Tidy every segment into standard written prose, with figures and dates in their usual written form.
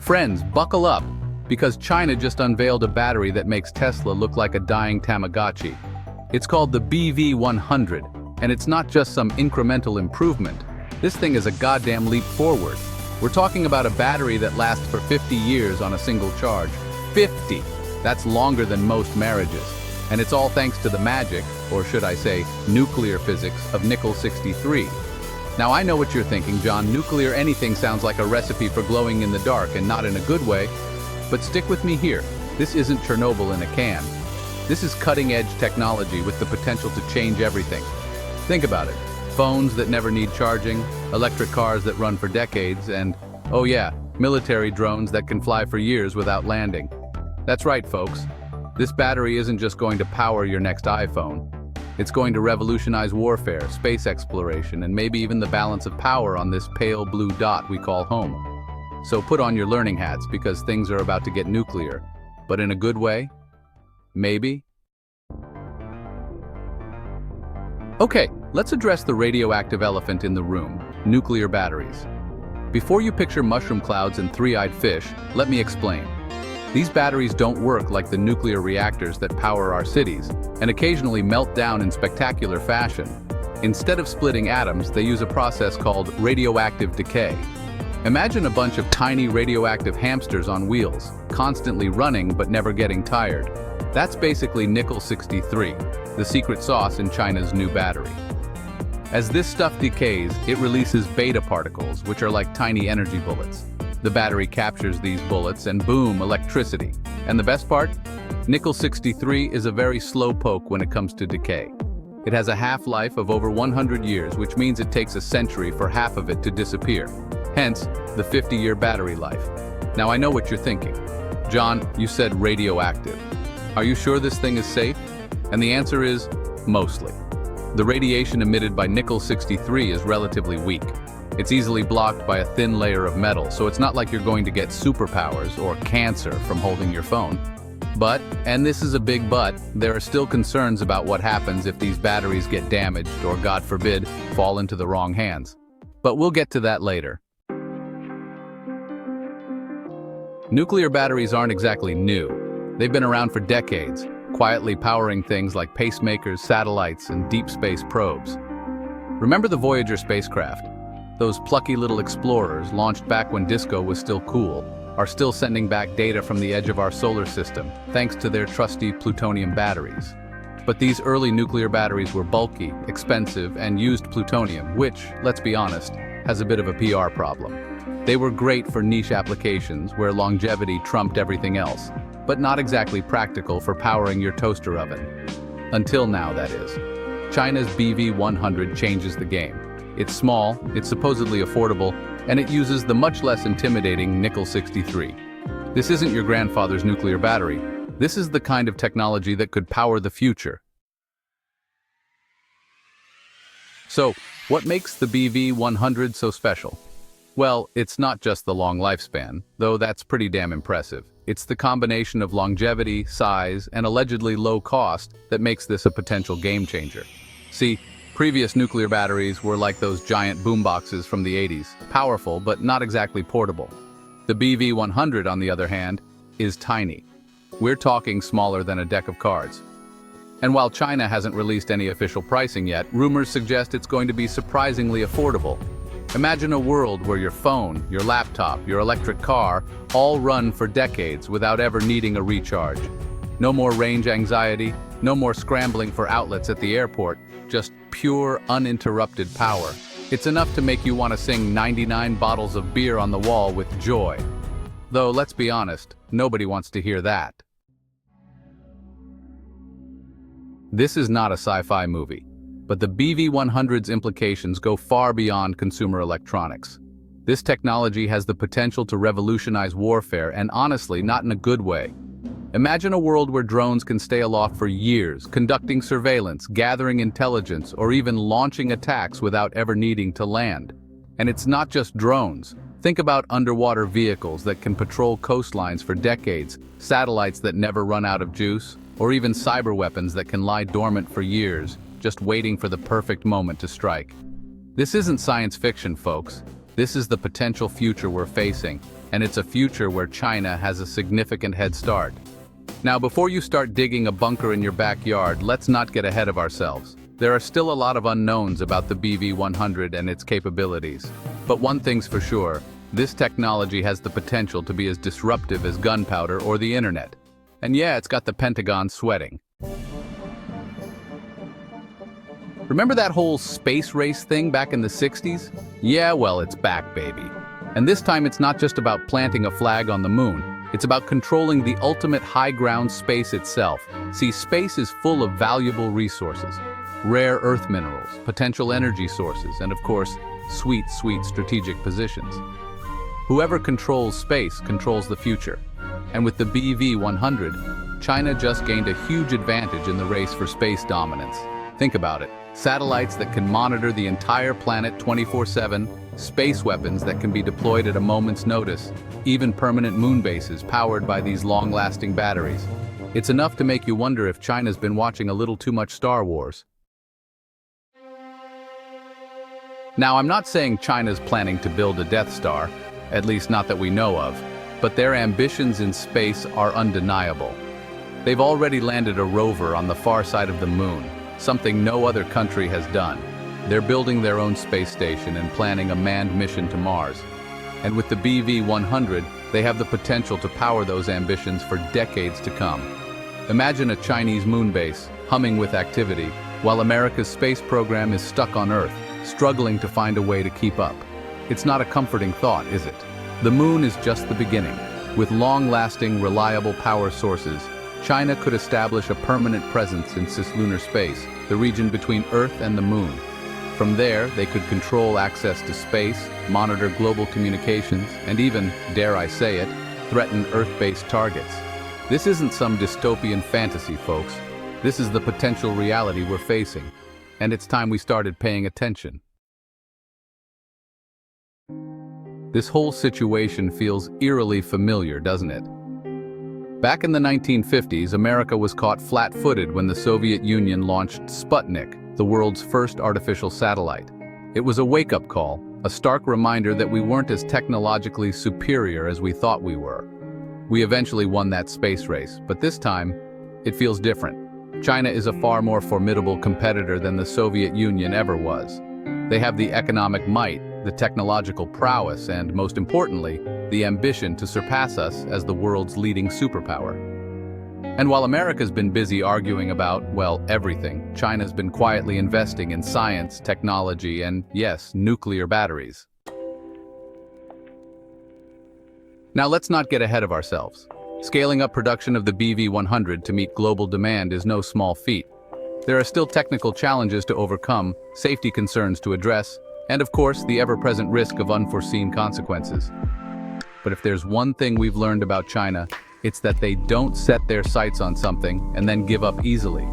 Friends, buckle up, because China just unveiled a battery that makes Tesla look like a dying Tamagotchi. It's called the BV100, and it's not just some incremental improvement. This thing is a goddamn leap forward. We're talking about a battery that lasts for 50 years on a single charge. 50! That's longer than most marriages. And it's all thanks to the magic, or should I say, nuclear physics, of nickel-63. Now I know what you're thinking, John. Nuclear anything sounds like a recipe for glowing in the dark, and not in a good way. But stick with me here. This isn't Chernobyl in a can. This is cutting-edge technology with the potential to change everything. Think about it. Phones that never need charging, electric cars that run for decades, and, oh yeah, military drones that can fly for years without landing. That's right, folks. This battery isn't just going to power your next iPhone. It's going to revolutionize warfare, space exploration, and maybe even the balance of power on this pale blue dot we call home. So put on your learning hats, because things are about to get nuclear. But in a good way? Maybe? Okay, let's address the radioactive elephant in the room, nuclear batteries. Before you picture mushroom clouds and three-eyed fish, let me explain. These batteries don't work like the nuclear reactors that power our cities, and occasionally melt down in spectacular fashion. Instead of splitting atoms, they use a process called radioactive decay. Imagine a bunch of tiny radioactive hamsters on wheels, constantly running but never getting tired. That's basically nickel-63, the secret sauce in China's new battery. As this stuff decays, it releases beta particles, which are like tiny energy bullets. The battery captures these bullets and boom, electricity. And the best part? Nickel-63 is a very slow poke when it comes to decay. It has a half-life of over 100 years, which means it takes a century for half of it to disappear. Hence, the 50-year battery life. Now I know what you're thinking. John, you said radioactive. Are you sure this thing is safe? And the answer is, mostly. The radiation emitted by nickel-63 is relatively weak. It's easily blocked by a thin layer of metal, so it's not like you're going to get superpowers or cancer from holding your phone. But, and this is a big but, there are still concerns about what happens if these batteries get damaged or, God forbid, fall into the wrong hands. But we'll get to that later. Nuclear batteries aren't exactly new. They've been around for decades, quietly powering things like pacemakers, satellites, and deep space probes. Remember the Voyager spacecraft? Those plucky little explorers, launched back when disco was still cool, are still sending back data from the edge of our solar system, thanks to their trusty plutonium batteries. But these early nuclear batteries were bulky, expensive, and used plutonium, which, let's be honest, has a bit of a PR problem. They were great for niche applications where longevity trumped everything else, but not exactly practical for powering your toaster oven. Until now, that is. China's BV100 changes the game. It's small, it's supposedly affordable, and it uses the much less intimidating nickel-63. This isn't your grandfather's nuclear battery. This is the kind of technology that could power the future. So, what makes the BV100 so special? Well, it's not just the long lifespan, though that's pretty damn impressive. It's the combination of longevity, size, and allegedly low cost that makes this a potential game changer. See, previous nuclear batteries were like those giant boomboxes from the 80s, powerful but not exactly portable. The BV100, on the other hand, is tiny. We're talking smaller than a deck of cards. And while China hasn't released any official pricing yet, rumors suggest it's going to be surprisingly affordable. Imagine a world where your phone, your laptop, your electric car all run for decades without ever needing a recharge. No more range anxiety, no more scrambling for outlets at the airport, just pure, uninterrupted power. It's enough to make you want to sing 99 bottles of beer on the wall with joy. Though, let's be honest, nobody wants to hear that. This is not a sci-fi movie, but the BV100's implications go far beyond consumer electronics. This technology has the potential to revolutionize warfare, and honestly, not in a good way. Imagine a world where drones can stay aloft for years, conducting surveillance, gathering intelligence, or even launching attacks without ever needing to land. And it's not just drones. Think about underwater vehicles that can patrol coastlines for decades, satellites that never run out of juice, or even cyber weapons that can lie dormant for years, just waiting for the perfect moment to strike. This isn't science fiction, folks. This is the potential future we're facing, and it's a future where China has a significant head start. Now, before you start digging a bunker in your backyard, let's not get ahead of ourselves. There are still a lot of unknowns about the BV-100 and its capabilities. But one thing's for sure, this technology has the potential to be as disruptive as gunpowder or the internet. And yeah, it's got the Pentagon sweating. Remember that whole space race thing back in the 60s? Yeah, well, it's back, baby. And this time it's not just about planting a flag on the moon. It's about controlling the ultimate high ground, space itself. See, space is full of valuable resources. Rare earth minerals, potential energy sources, and of course, sweet strategic positions. Whoever controls space controls the future. And with the BV-100, China just gained a huge advantage in the race for space dominance. Think about it. Satellites that can monitor the entire planet 24/7, space weapons that can be deployed at a moment's notice, even permanent moon bases powered by these long-lasting batteries. It's enough to make you wonder if China's been watching a little too much Star Wars. Now, I'm not saying China's planning to build a Death Star, at least not that we know of, but their ambitions in space are undeniable. They've already landed a rover on the far side of the moon, something no other country has done. They're building their own space station and planning a manned mission to Mars. And with the BV-100, they have the potential to power those ambitions for decades to come. Imagine a Chinese moon base, humming with activity, while America's space program is stuck on Earth, struggling to find a way to keep up. It's not a comforting thought, is it? The moon is just the beginning. With long-lasting, reliable power sources, China could establish a permanent presence in cislunar space, the region between Earth and the moon. From there, they could control access to space, monitor global communications, and even, dare I say it, threaten Earth-based targets. This isn't some dystopian fantasy, folks. This is the potential reality we're facing, and it's time we started paying attention. This whole situation feels eerily familiar, doesn't it? Back in the 1950s, America was caught flat-footed when the Soviet Union launched Sputnik, the world's first artificial satellite. It was a wake-up call, a stark reminder that we weren't as technologically superior as we thought we were. We eventually won that space race, but this time, it feels different. China is a far more formidable competitor than the Soviet Union ever was. They have the economic might, the technological prowess, and, most importantly, the ambition to surpass us as the world's leading superpower. And while America's been busy arguing about, well, everything, China's been quietly investing in science, technology, and, yes, nuclear batteries. Now let's not get ahead of ourselves. Scaling up production of the BV-100 to meet global demand is no small feat. There are still technical challenges to overcome, safety concerns to address, and of course, the ever-present risk of unforeseen consequences. But if there's one thing we've learned about China, it's that they don't set their sights on something and then give up easily.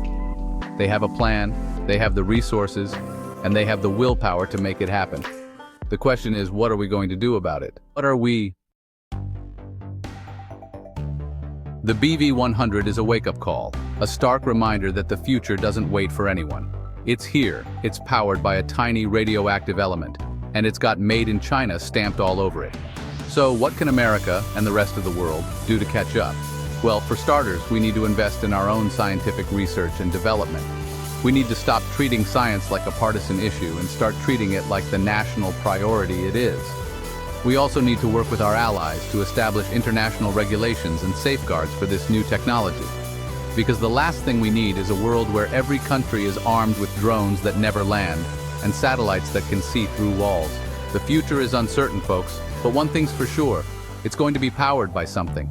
They have a plan, they have the resources, and they have the willpower to make it happen. The question is, what are we going to do about it? The BV-100 is a wake-up call, a stark reminder that the future doesn't wait for anyone. It's here, it's powered by a tiny radioactive element, and it's got "Made in China" stamped all over it. So what can America and the rest of the world do to catch up? Well, for starters, we need to invest in our own scientific research and development. We need to stop treating science like a partisan issue and start treating it like the national priority it is. We also need to work with our allies to establish international regulations and safeguards for this new technology. Because the last thing we need is a world where every country is armed with drones that never land and satellites that can see through walls. The future is uncertain, folks, but one thing's for sure, it's going to be powered by something.